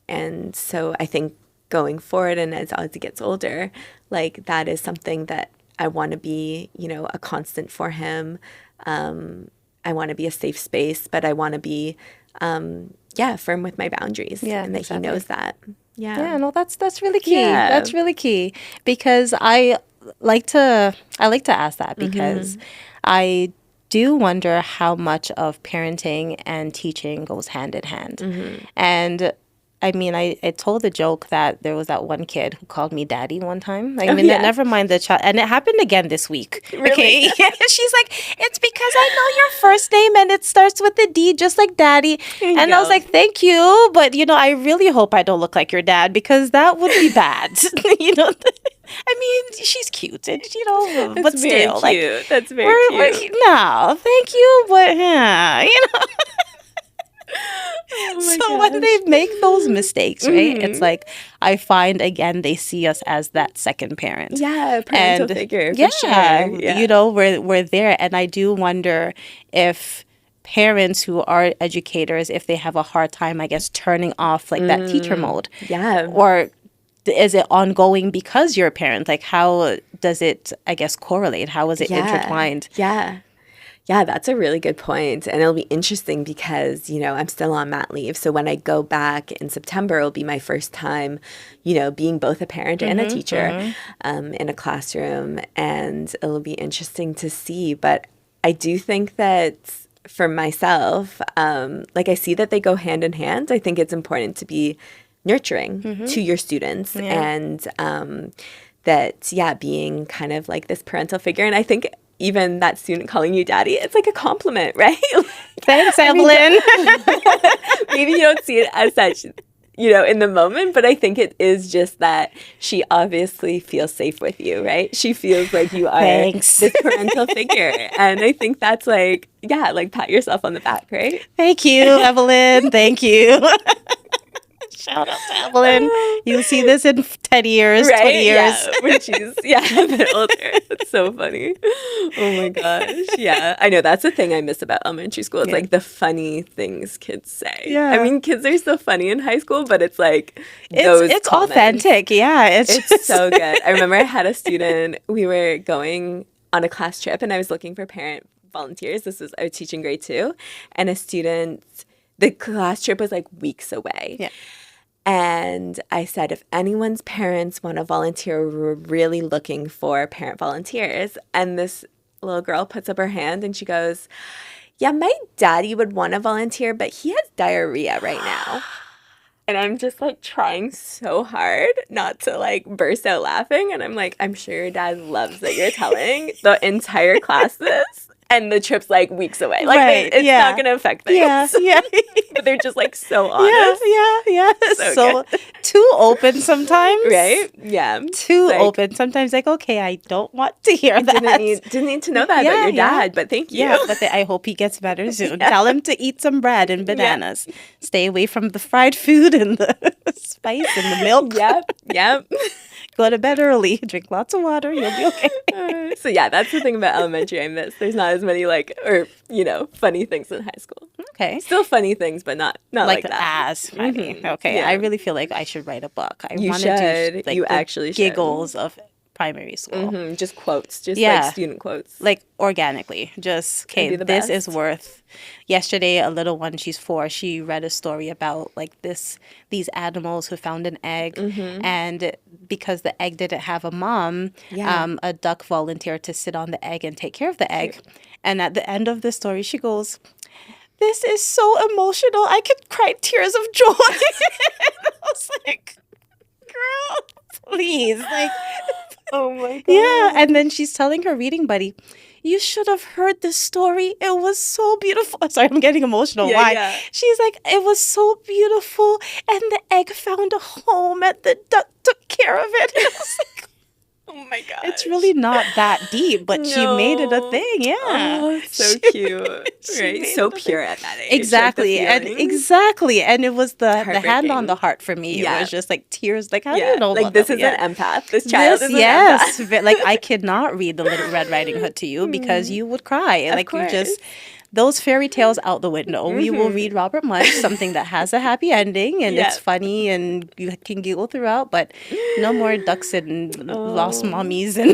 And so I think going forward, and as Ozzy gets older, like that is something that I want to be, a constant for him. I want to be a safe space, but I want to be, firm with my boundaries, Yeah, and that exactly. he knows that. Yeah. Yeah, no, that's really key. Yeah. That's really key because I like to ask that because I do wonder how much of parenting and teaching goes hand in hand. And I mean, I told the joke that there was that one kid who called me daddy one time. I mean, yeah. never mind the child. And it happened again this week. Really? Okay. She's like, it's because I know your first name and it starts with a D, just like daddy. you And I was go. like, thank you. But, I really hope I don't look like your dad because that would be bad. I mean, she's cute and, but That's very still. Like, cute. That's very cute. no, thank you. But, Oh my so when gosh. they make those mistakes, right? It's like I find again they see us as that second parent. Yeah, parental And figure, yeah, for sure. Yeah. we're there, and I do wonder if parents who are educators, if they have a hard time, I guess, turning off like that teacher mode, Yeah. or is it ongoing because you're a parent? Like, how does it, I guess, correlate? How is it intertwined? Yeah. Yeah, that's a really good point. And it'll be interesting because, I'm still on mat leave. So when I go back in September, it'll be my first time, being both a parent and a teacher in a classroom. And it'll be interesting to see. But I do think that for myself, like I see that they go hand in hand. I think it's important to be nurturing to your students and that, being kind of like this parental figure. And I think even that student calling you daddy, it's like a compliment, right? Thanks, Evelyn. Maybe you don't see it as such, in the moment, but I think it is just that she obviously feels safe with you, right? She feels like you are Thanks. this parental figure. And I think that's like, like pat yourself on the back, right? Thank you, Evelyn. Thank you. Shout out to Evelyn. You'll see this in 10 years, Right? 20 years. Yeah, when she's a bit older. That's so funny. Oh my gosh. Yeah. I know that's the thing I miss about elementary school. It's like the funny things kids say. Yeah. I mean, kids are so funny in high school, but it's like those It's comments. authentic. Yeah. It's so good. I remember I had a student, we were going on a class trip and I was looking for parent volunteers. I was teaching grade 2, and the class trip was like weeks away. Yeah. And I said, if anyone's parents want to volunteer, we're really looking for parent volunteers. And this little girl puts up her hand and she goes, yeah, my daddy would want to volunteer, but he has diarrhea right now. And I'm just like trying so hard not to like burst out laughing. And I'm like, I'm sure your dad loves that you're telling the entire class this. And the trip's like weeks away. Like it's not going to affect things. Yeah. But they're just like so honest. Yeah. So too open sometimes. Right? Yeah. Too open. Sometimes like, okay, I don't want to hear that. Didn't need to know that about your dad, but thank you. Yeah, but I hope he gets better soon. Tell him to eat some bread and bananas. Stay away from the fried food and the spice and the milk. Yep. Go to bed early. Drink lots of water. You'll be okay. So that's the thing about elementary I miss. There's not as many funny things in high school. Okay. Still funny things, but not like that. As funny. Okay. Yeah. I really feel like I should write a book. I You want to should. do like You the actually should. giggles of primary school. Just quotes, just like Yeah. student quotes. Like organically, just It'd okay, be the this is best. worth. Yesterday, a little one, she's 4, she read a story about like these animals who found an egg, and because the egg didn't have a mom, Yeah. a duck volunteered to sit on the egg and take care of the egg. Cute. And at the end of the story, she goes, "This is so emotional. I could cry tears of joy." And I was like, "Girl, please, like." Oh my Yeah, god. and then she's telling her reading buddy, "You should have heard this story. It was so beautiful." I'm sorry, I'm getting emotional. Yeah, Why? yeah. She's like, "It was so beautiful, and the egg found a home, and the duck took care of it." And I was like, Oh my gosh. it's really not that deep, but she made it a No. thing. Yeah. Oh, so She cute. she Right? made So it a thing. pure at that age. Like the Exactly. And feelings. exactly. And it was the hand on the Heartbreaking. heart for me. It Yeah. was just like tears. Like, how do you Yeah. know Like about this that? is Yeah. an empath. This child This, is an yes. empath. Like, I could not read the Little Red Riding Hood to you because you would cry. Of Like, you course. just, those fairy tales out the window. We will read Robert Munch, something that has a happy ending and it's Yeah. funny and you can giggle throughout, but no more ducks and lost Oh, mommies and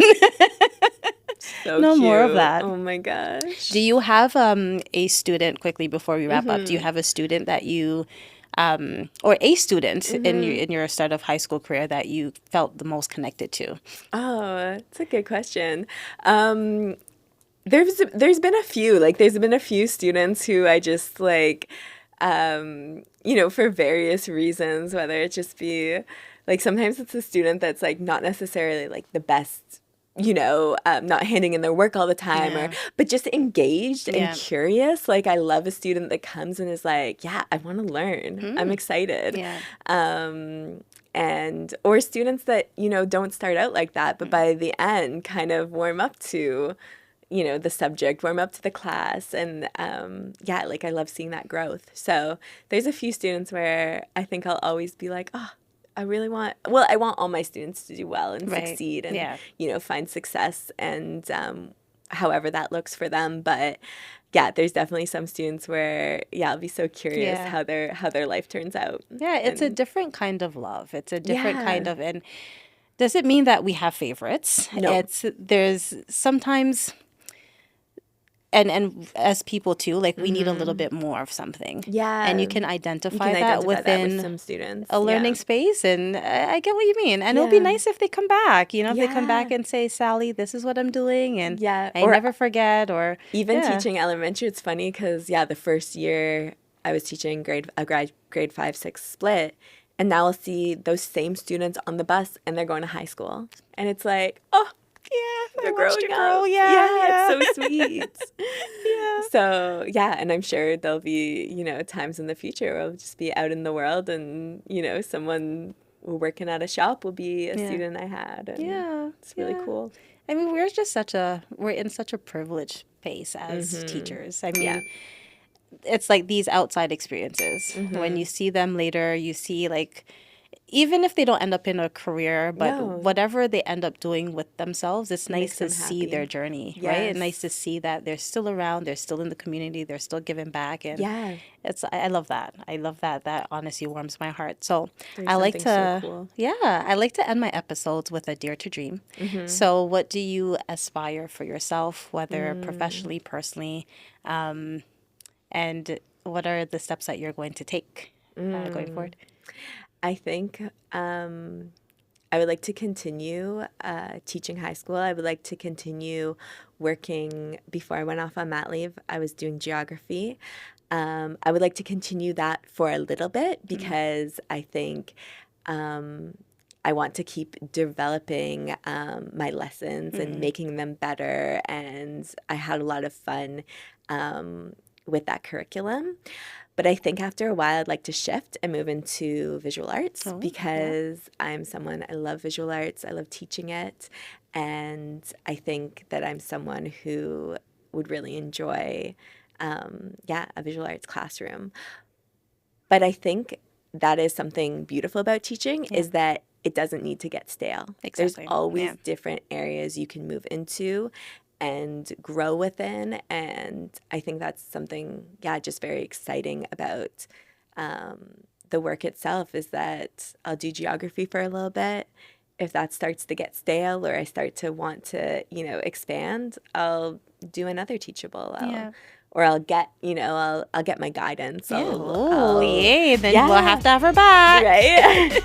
so no cute. more of that. Oh my gosh. Do you have a student, quickly before we wrap up, do you have a student that you or a student in your start of high school career that you felt the most connected to? Oh, that's a good question. There's been a few. Like there's been a few students who I just like for various reasons, whether it just be like sometimes it's a student that's like not necessarily like the best, not handing in their work all the time Yeah. but just engaged Yeah. and curious. Like I love a student that comes and is like, yeah, I want to learn. I'm excited. Yeah. And or students that, don't start out like that, but by the end kind of warm up to the subject, warm up to the class. And like I love seeing that growth. So there's a few students where I think I'll always be like, oh, I want all my students to do well and Right. succeed and, Yeah. find success and however that looks for them. But yeah, there's definitely some students where, I'll be so curious Yeah. how their life turns out. Yeah, it's a And different kind of love. It's a different kind yeah, of, and does it mean that we have favorites? no, There's sometimes, and as people too, like we need a little bit more of something. yeah, And you can you identify can that identify that with within some students. a learning Yeah, space, and I get what you mean. And it'll be yeah, nice if they come back, if they come back yeah, and say, "Sally, this is what I'm doing," and yeah. I Or never forget, or even yeah. teaching elementary, it's funny because the first year I was teaching grade 5, 6 split, and now I'll see those same students on the bus, and they're going to high school, and it's like, oh, Yeah, I they're watched growing you grow. up. Yeah, Yeah, yeah. it's so sweet. Yeah. So yeah, and I'm sure there'll be times in the future where I'll just be out in the world, and someone working at a shop will be a Yeah. student I had, and Yeah. it's really Yeah. cool. I mean, we're in such a privileged space as teachers. I Yeah. mean, it's like these outside experiences. When you see them later, you see like, even if they don't end up in a career, but No, whatever they end up doing with themselves, it's nice makes to them see their happy. journey, right? And nice Yes. to see that they're still around, they're still in the community, they're still giving back, and Yeah. I love that. I love that. That honestly warms my heart. So There's I like something so to, cool. yeah, I like to end my episodes with a dare to dream. So what do you aspire for yourself, whether professionally, personally, and what are the steps that you're going to take going forward? I think I would like to continue teaching high school. I would like to continue working. Before I went off on mat leave, I was doing geography. I would like to continue that for a little bit because I think I want to keep developing my lessons and making them better. And I had a lot of fun with that curriculum. But I think after a while, I'd like to shift and move into visual arts Oh, yeah. because I love visual arts. I love teaching it. And I think that I'm someone who would really enjoy, a visual arts classroom. But I think that is something beautiful about teaching is that it doesn't need to get stale. There's Exactly. always Yeah. different areas you can move into and grow within. And I think that's something, just very exciting about the work itself is that I'll do geography for a little bit. if that starts to get stale or I start to want to, expand, I'll do another teachable. Yeah. Or I'll get, I'll get my guidance. Yeah. I'll Yay. Then yeah. we'll have to have her back. Right?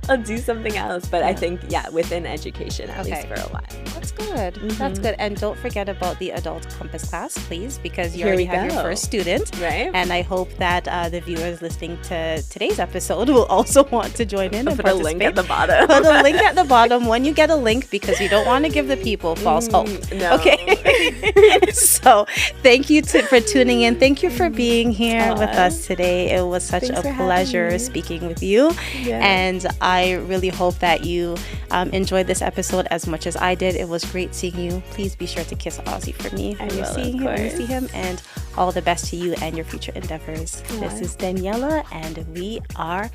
I'll do something else. But I think, within education, at least for a while. That's good. That's good. And don't forget about the adult compass class, please, because you Here already we have your go. first student. Right. And I hope that the viewers listening to today's episode will also want to join in and Put a link at the bottom. Put a link at the bottom when you get a link, because you don't want to give the people false hope. No. Okay. So thank you for tuning in. Thank you for being here with us today. It was such Thanks a for having pleasure me. speaking with you. Yeah. And I really hope that you enjoyed this episode as much as I did. It was great seeing you. Please be sure to kiss Ozzy for me when you see him. And all the best to you and your future endeavors. This is Daniela, and we are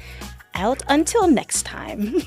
out until next time.